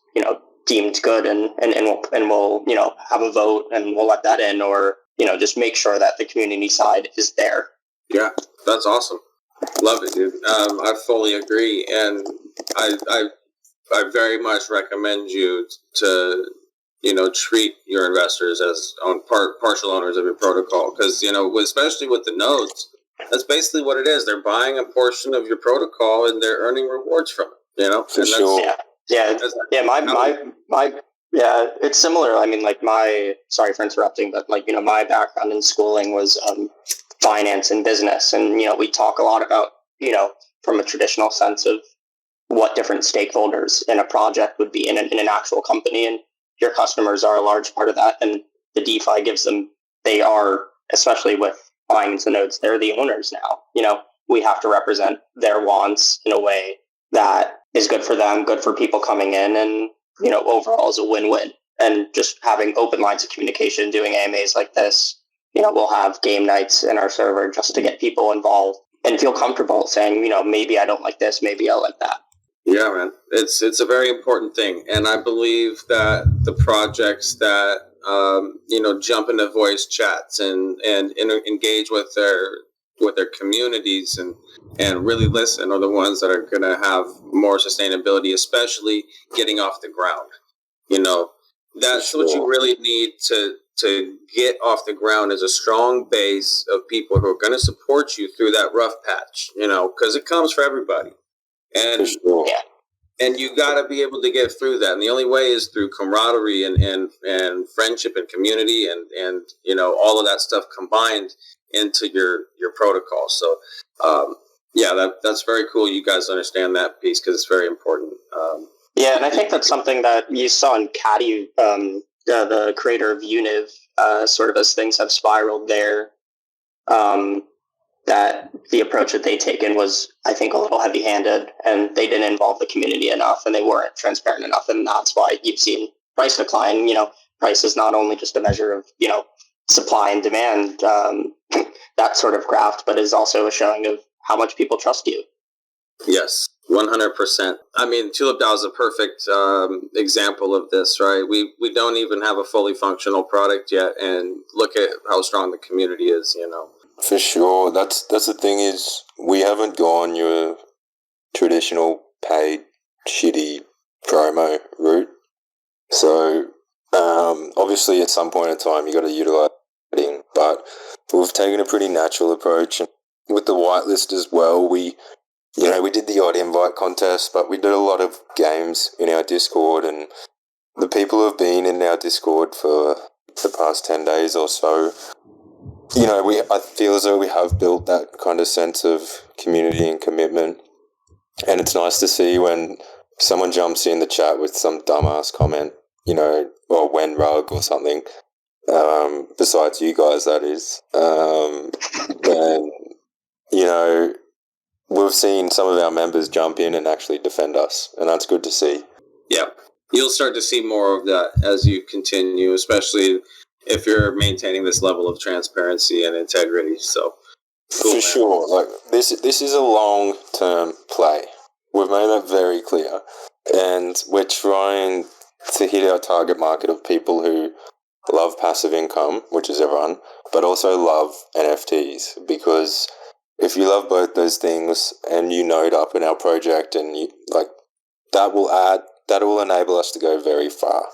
deemed good, and we'll have a vote and we'll let that in, or just make sure that the community side is there. Yeah, that's awesome. Love it, dude. I fully agree, and I very much recommend you to treat your investors as partial owners of your protocol, because especially with the nodes, that's basically what it is. They're buying a portion of your protocol and they're earning rewards from it. For sure. It's similar. I mean, like, sorry for interrupting, but like, my background in schooling was finance and business, and we talk a lot about from a traditional sense of what different stakeholders in a project would be in an actual company, and your customers are a large part of that. And the DeFi gives them, they are, especially with buying into nodes, they're the owners now. We have to represent their wants in a way that is good for them, good for people coming in, and overall is a win-win. And just having open lines of communication, doing AMAs like this, we'll have game nights in our server just to get people involved and feel comfortable saying, maybe I don't like this, maybe I like that. Yeah, man, it's a very important thing, and I believe that the projects that jump into voice chats and engage with their communities and really listen are the ones that are going to have more sustainability, especially getting off the ground. That's what you really need to get off the ground, is a strong base of people who are going to support you through that rough patch. Because it comes for everybody. And and you got to be able to get through that, and the only way is through camaraderie and friendship and community and all of that stuff combined into your protocol. So that's very cool. You guys understand that piece, because it's very important. And I think that's something that you saw in Caddy, the creator of UNIV, sort of as things have spiraled there. That the approach that they taken was, I think, a little heavy-handed, and they didn't involve the community enough, and they weren't transparent enough, and that's why you've seen price decline. Price is not only just a measure of, supply and demand, that sort of graph, but is also a showing of how much people trust you. Yes, 100%. I mean, TulipDAO is a perfect example of this, right? We don't even have a fully functional product yet, and look at how strong the community is, For sure. That's the thing, is we haven't gone your traditional paid shitty promo route. So obviously at some point in time you got to utilize it, but we've taken a pretty natural approach. And with the whitelist as well, we did the odd invite contest, but we did a lot of games in our Discord, and the people who have been in our Discord for the past 10 days or so, I feel as though we have built that kind of sense of community and commitment. And it's nice to see when someone jumps in the chat with some dumbass comment, or when rug or something, besides you guys, that is. Then, we've seen some of our members jump in and actually defend us, and that's good to see. Yeah, you'll start to see more of that as you continue, especially if you're maintaining this level of transparency and integrity. So cool, for sure, like this is a long-term play. We've made that very clear, and we're trying to hit our target market of people who love passive income, which is everyone, but also love NFTs, because if you love both those things and you node up in our project, and that will enable us to go very far.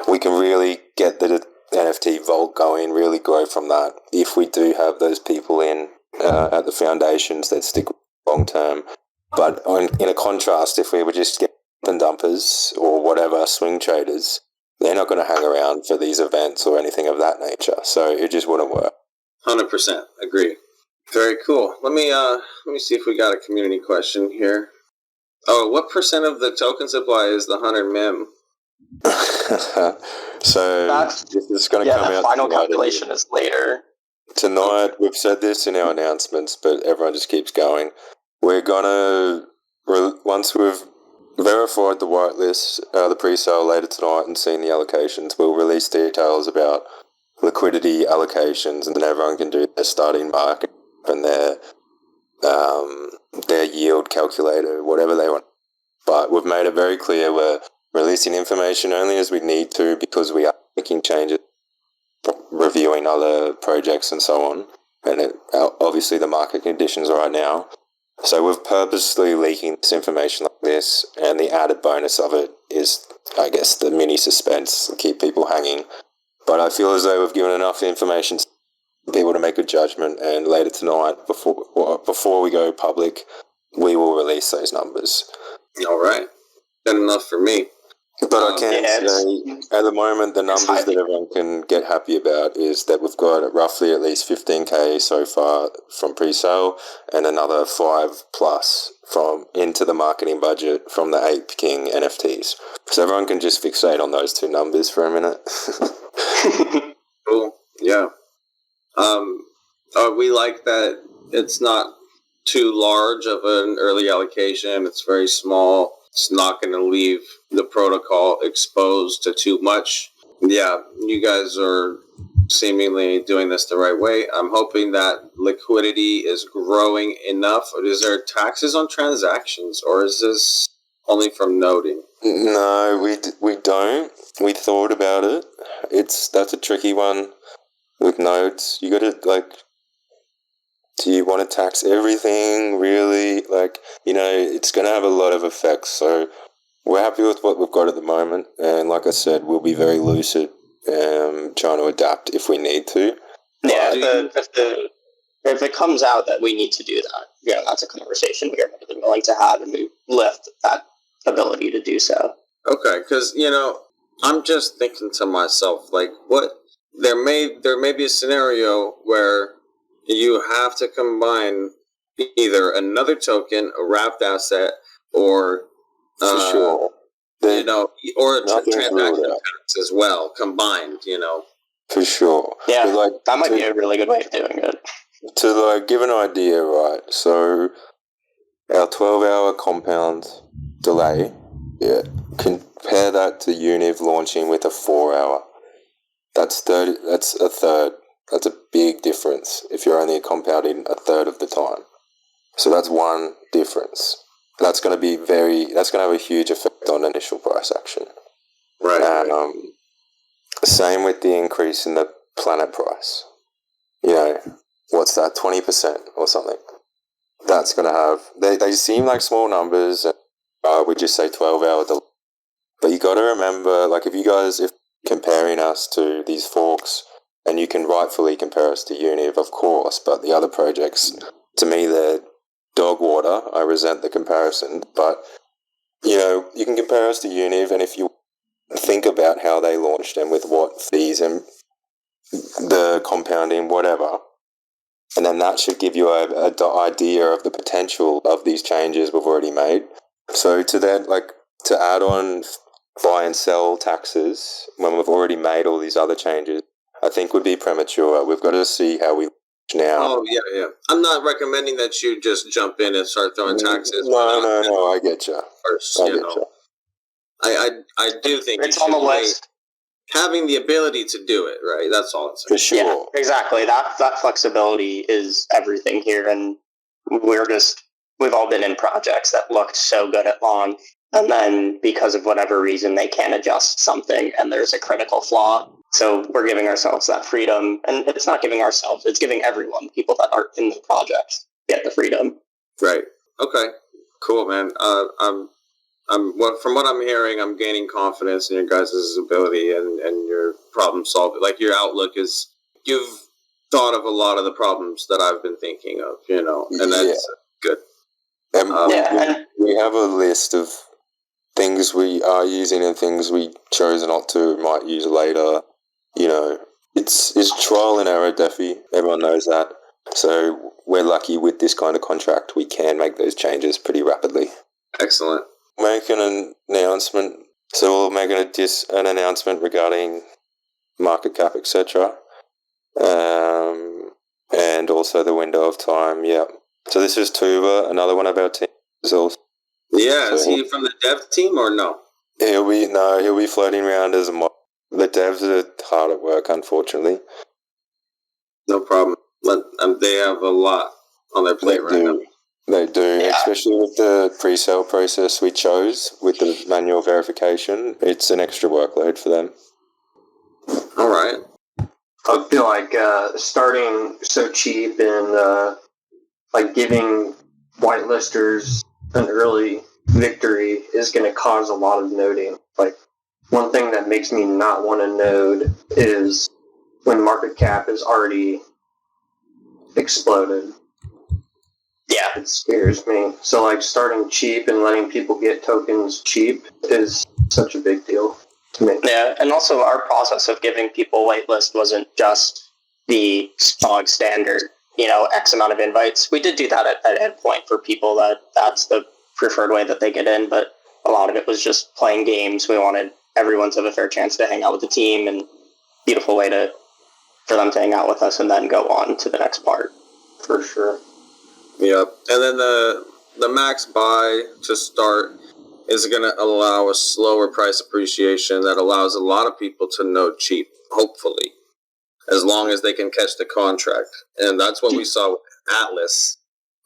We can really get the NFT vault going, really grow from that, if we do have those people in at the foundations that stick long term. But in a contrast, if we were just get and dumpers or whatever swing traders, they're not going to hang around for these events or anything of that nature. So it just wouldn't work. 100% agree. Very cool. Let me see if we got a community question here. Oh, what percent of the token supply is the 100 mem? So this is going to come out. The final calculation is later. Tonight, we've said this in our announcements, but everyone just keeps going. We're going to, once we've verified the whitelist, the pre-sale later tonight and seen the allocations, we'll release details about liquidity allocations, and then everyone can do their starting market and their yield calculator, whatever they want. But we've made it very clear we're releasing information only as we need to, because we are making changes, reviewing other projects and so on, and obviously the market conditions right now. So we're purposely leaking this information like this, and the added bonus of it is, I guess, the mini suspense to keep people hanging. But I feel as though we've given enough information for people to make a judgment, and later tonight, before we go public, we will release those numbers. All right. Good enough for me. But I can say, at the moment, the numbers that everyone can get happy about is that we've got roughly at least 15k so far from pre-sale, and another 5 plus from into the marketing budget from the Ape King NFTs. So everyone can just fixate on those two numbers for a minute. Cool. Yeah. We like that it's not too large of an early allocation. It's very small. It's not going to leave the protocol exposed to too much. Yeah, you guys are seemingly doing this the right way. I'm hoping that liquidity is growing enough. Is there taxes on transactions, or is this only from noding? No, we don't. We thought about it. That's a tricky one with nodes. You got to, do you want to tax everything, really? It's going to have a lot of effects. So we're happy with what we've got at the moment. And like I said, we'll be very lucid, trying to adapt if we need to. Yeah, if it comes out that we need to do that, that's a conversation we are more than willing to have, and we lift that ability to do so. Okay, because, I'm just thinking to myself, there may be a scenario where you have to combine either another token, a wrapped asset, or for sure, or a transaction tax as well, combined. For sure, yeah, that might be a really good way of doing it. To give an idea, right? So our 12-hour compound delay, compare that to UNIV launching with a 4-hour. That's a third. That's a big difference if you're only compounding a third of the time. So that's one difference. That's going to have a huge effect on initial price action. Right. Same with the increase in the planet price. What's that, 20% or something? That's going to have, they seem like small numbers. We just say 12-hour delay. But you got to remember, if comparing us to these forks, and you can rightfully compare us to UNIV, of course, but the other projects, to me, they're dog water. I resent the comparison, but, you can compare us to UNIV, and if you think about how they launched and with what fees and the compounding, whatever, and then that should give you an idea of the potential of these changes we've already made. So to then, to add on buy and sell taxes when we've already made all these other changes, I think would be premature. We've got to see how we now. Oh, yeah. I'm not recommending that you just jump in and start throwing taxes. No, I get you. First, I do think it's on the list. Having the ability to do it, right? That's all it's for sure. Yeah, exactly. That flexibility is everything here, and we've all been in projects that looked so good at launch, and then because of whatever reason they can't adjust something, and there's a critical flaw. So we're giving ourselves that freedom, and it's not giving ourselves; it's giving everyone, people that are in the projects, get the freedom. Right. Okay. Cool, man. From what I'm hearing, I'm gaining confidence in your guys' ability and your problem solving. Your outlook is, you've thought of a lot of the problems that I've been thinking of, and that's good. We have a list of things we are using and things we chose not to, might use later. It's trial and error, Defi. Everyone knows that. So we're lucky with this kind of contract. We can make those changes pretty rapidly. Excellent. Make an announcement. So we'll make an announcement regarding market cap, etc. And also the window of time. Yeah. So this is Tuva, another one of our teams. Also. Yeah. Is he from the dev team or no? He'll be floating around as a mod. The devs are hard at work, unfortunately. No problem. They have a lot on their plate now. They do, especially with the pre-sale process we chose with the manual verification. It's an extra workload for them. All right. I feel like starting so cheap and giving whitelisters an early victory is going to cause a lot of noding. Like, one thing that makes me not want to node is when market cap is already exploded. Yeah. It scares me. So, starting cheap and letting people get tokens cheap is such a big deal to me. Yeah, and also our process of giving people whitelist wasn't just the SPOG standard, X amount of invites. We did do that at endpoint for people that's the preferred way that they get in, but a lot of it was just playing games. We wanted everyone to have a fair chance to hang out with the team, and beautiful way for them to hang out with us and then go on to the next part. For sure. Yep. And then the max buy to start is going to allow a slower price appreciation that allows a lot of people to node cheap, hopefully, as long as they can catch the contract. And that's what we saw with Atlas.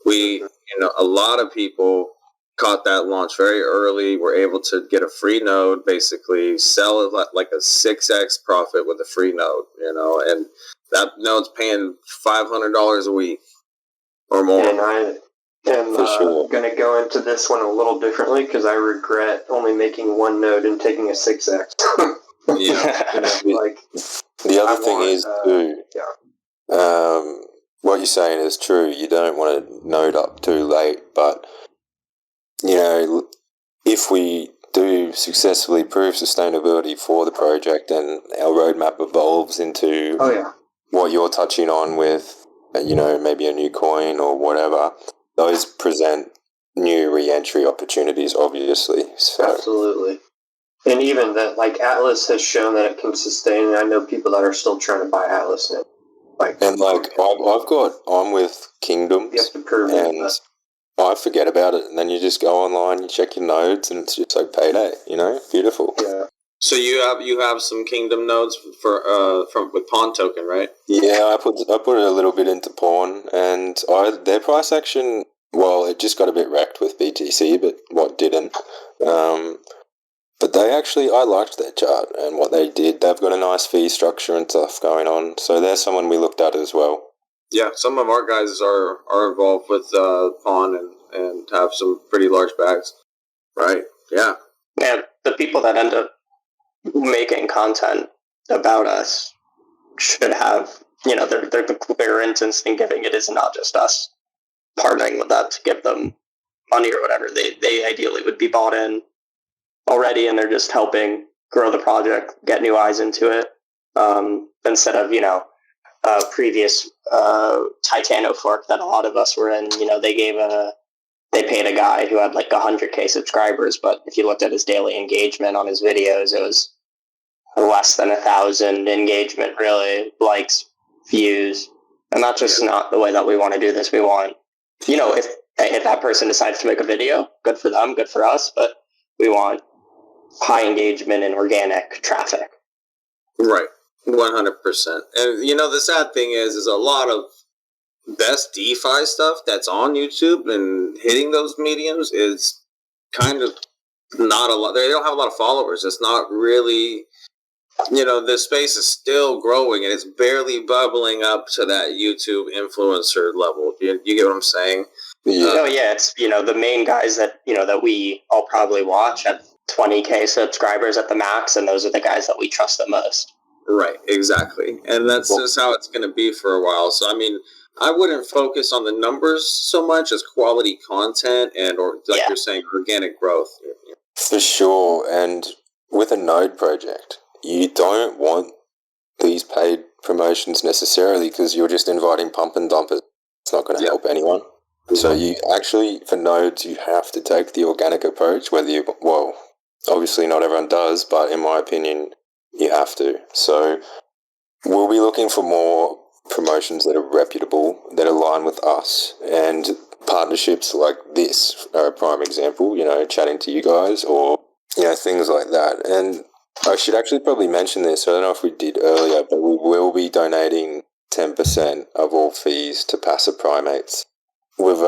A lot of people caught that launch very early, were able to get a free node, basically sell it like a 6x profit with a free node, and that node's paying $500 a week or more. And I am going to go into this one a little differently because I regret only making one node and taking a 6x. Yeah. The other thing is, too, what you're saying is true. You don't want to node up too late, but if we do successfully prove sustainability for the project and our roadmap evolves into what you're touching on with, maybe a new coin or whatever, those present new re-entry opportunities, obviously. So. Absolutely. And even that, Atlas has shown that it can sustain, and I know people that are still trying to buy Atlas now. I'm with Kingdoms. You have to prove it. I forget about it, and then you just go online, you check your nodes, and it's just like payday. Beautiful. Yeah. So you have some Kingdom nodes with Pawn Token, right? Yeah, I put it a little bit into Pawn, and their price action. Well, it just got a bit wrecked with BTC, but what didn't? But I liked their chart and what they did. They've got a nice fee structure and stuff going on, so they're someone we looked at as well. Yeah, some of our guys are involved with Pawn and have some pretty large bags. Right, yeah. Yeah, the people that end up making content about us should have, they're the clear instance in giving it is not just us partnering with that to give them money or whatever. They ideally would be bought in already, and they're just helping grow the project, get new eyes into it, instead of, previous Titano fork that a lot of us were in. They paid a guy who had 100K subscribers, but if you looked at his daily engagement on his videos, it was less than 1,000 engagement, really, likes, views, and that's just not the way that we want to do this. We want, if that person decides to make a video, good for them, good for us, but we want high engagement and organic traffic. Right. 100%. And the sad thing is a lot of best DeFi stuff that's on YouTube and hitting those mediums is kind of not a lot. They don't have a lot of followers. It's not really, the space is still growing and it's barely bubbling up to that YouTube influencer level. You get what I'm saying? Yeah. It's, the main guys that, that we all probably watch at 20K subscribers at the max, and those are the guys that we trust the most. Right, exactly. And that's just how it's going to be for a while. So, I mean, I wouldn't focus on the numbers so much as quality content and, or like you're saying, organic growth. For sure. And with a node project, you don't want these paid promotions necessarily because you're just inviting pump and dumpers. It's not going to help anyone. So you actually, for nodes, you have to take the organic approach, well, obviously not everyone does, but in my opinion, you have to. So we'll be looking for more promotions that are reputable, that align with us, and partnerships like this are a prime example, chatting to you guys or, things like that. And I should actually probably mention this. I don't know if we did earlier, but we will be donating 10% of all fees to passive primates. We've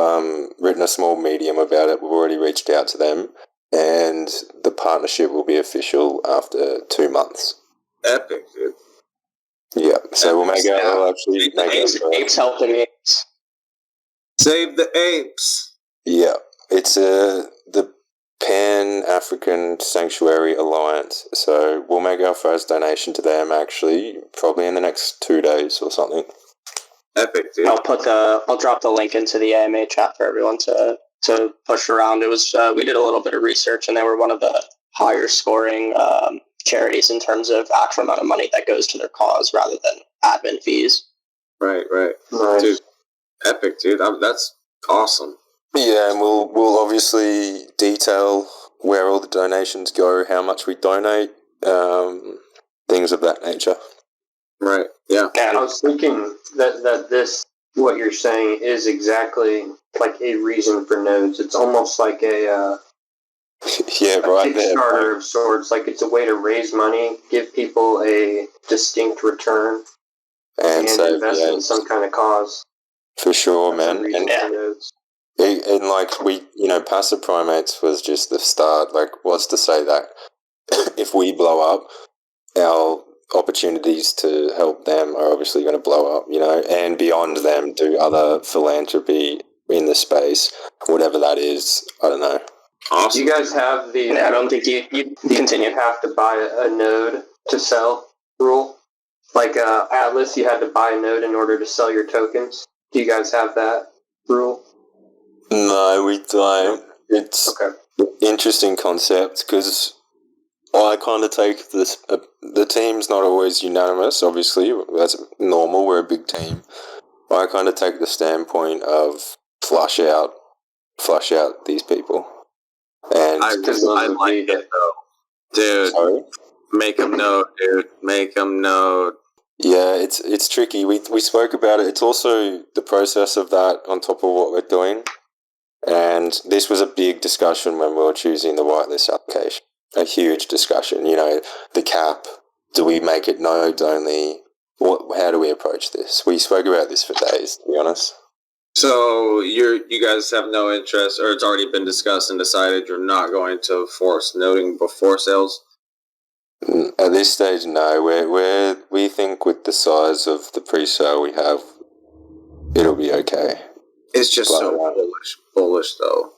written a small medium about it. We've already reached out to them, and the partnership will be official after 2 months. Epic, dude. Yeah, so we'll make Apes helping apes. Save the apes. Yeah, it's the Pan-African Sanctuary Alliance. So we'll make our first donation to them actually probably in the next 2 days or something. Epic, dude. I'll drop the link into the AMA chat for everyone to push around. It was we did a little bit of research, and they were one of the higher scoring charities in terms of actual amount of money that goes to their cause rather than admin fees. Right. Nice. Dude, epic, dude. That's awesome. Yeah, and we'll obviously detail where all the donations go, how much we donate, things of that nature. Right, yeah. I was thinking that this, what you're saying, is exactly like a reason for nodes. It's almost like a Kickstarter of sorts. Like it's a way to raise money, give people a distinct return, and invest in some kind of cause. For sure, man. And like passive primates was just the start. Like, what's to say that if we blow up, our opportunities to help them are obviously going to blow up, and beyond them, do other philanthropy in the space, whatever that is. I don't know. Awesome. Do you guys have the? I don't think you continue. You have to buy a node to sell rule. Like Atlas, you had to buy a node in order to sell your tokens. Do you guys have that rule? No, we don't. It's interesting concept because I kind of take this. The team's not always unanimous. Obviously, that's normal. We're a big team. I kind of take the standpoint of flush out these people. And I like it though, dude. Sorry? Make them know, dude. Make them know. Yeah, it's tricky. We spoke about it. It's also the process of that on top of what we're doing. And this was a big discussion when we were choosing the whitelist application. A huge discussion. The cap. Do we make it nodes only? How do we approach this? We spoke about this for days, to be honest. So you guys have no interest, or it's already been discussed and decided you're not going to force noting before sales? At this stage, no. We think with the size of the pre-sale we have, it'll be okay. It's just so bullish though.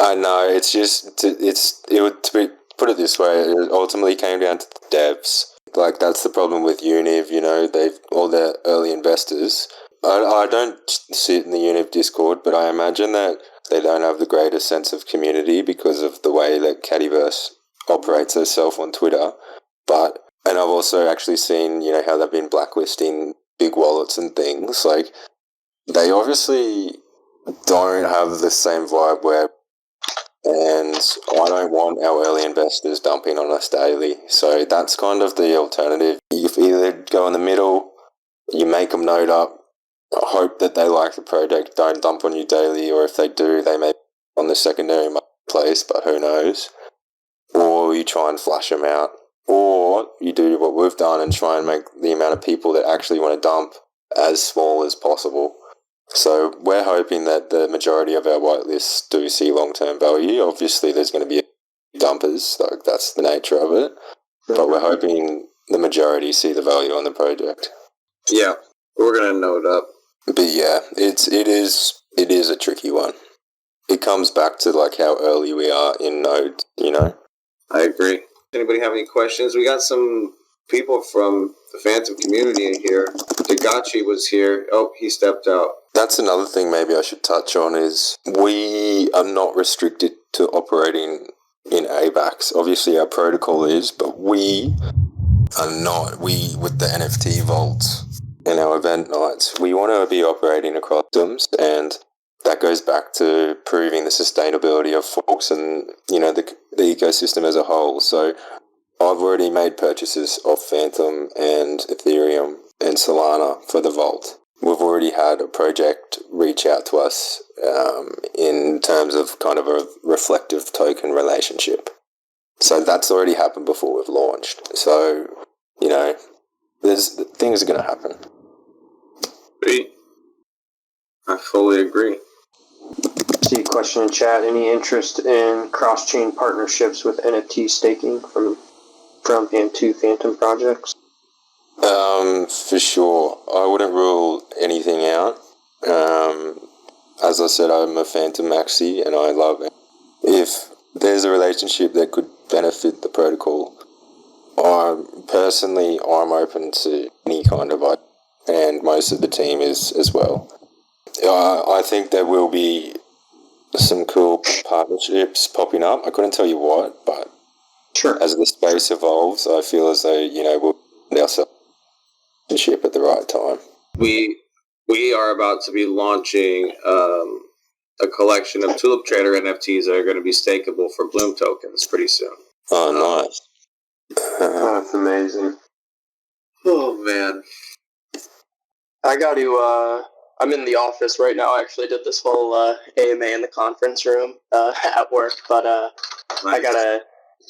I know. It's just put it this way. It ultimately came down to the devs. Like that's the problem with UNIV. They've all their early investors. I don't sit in the UNIV Discord, but I imagine that they don't have the greatest sense of community because of the way that Cativerse operates herself on Twitter. And I've also actually seen, how they've been blacklisting big wallets and things. Like, they obviously don't have the same vibe and I don't want our early investors dumping on us daily. So that's kind of the alternative. You either go in the middle, you make them node up, hope that they like the project, don't dump on you daily, or if they do, they may be on the secondary marketplace, but who knows. Or you try and flush them out. Or you do what we've done and try and make the amount of people that actually want to dump as small as possible. So we're hoping that the majority of our whitelists do see long-term value. Obviously, there's going to be dumpers, like that's the nature of it. But we're hoping the majority see the value on the project. Yeah, we're going to node up. But yeah, it is a tricky one. It comes back to like how early we are in node, I agree. Anybody have any questions? We got some people from the Phantom community in here. Dagachi was here. Oh, he stepped out. That's another thing maybe I should touch on is we are not restricted to operating in AVAX. Obviously our protocol is, but we are not. We, with the NFT vaults and our event nights, we want to be operating across systems, and that goes back to proving the sustainability of forks and, you know, the ecosystem as a whole. So I've already made purchases of Phantom and Ethereum and Solana for the vault. We've already had a project reach out to us in terms of kind of a reflective token relationship. So that's already happened before we've launched. So, you know, things are going to happen. I fully agree. See a question in chat. Any interest in cross-chain partnerships with NFT staking from and to Phantom projects? For sure. I wouldn't rule anything out. As I said, I'm a Phantom maxi and I love it. If there's a relationship that could benefit the protocol, I'm open to any kind of idea, and most of the team is as well. I think there will be some cool partnerships popping up. I couldn't tell you what, but Sure. as the space evolves, I feel as though, you know, we'll find ourselves in ship at the right time. We are about to be launching a collection of Tulip Trader NFTs that are going to be stakeable for Bloom tokens pretty soon. Oh, nice. That's amazing. Oh, man. I got to. I'm in the office right now. I actually did this whole AMA in the conference room at work, but I gotta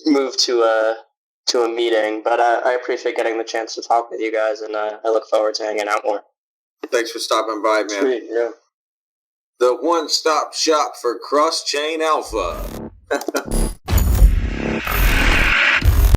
move to a meeting. But I appreciate getting the chance to talk with you guys, and I look forward to hanging out more. Thanks for stopping by, man. Sweet, yeah. The one-stop shop for cross-chain alpha.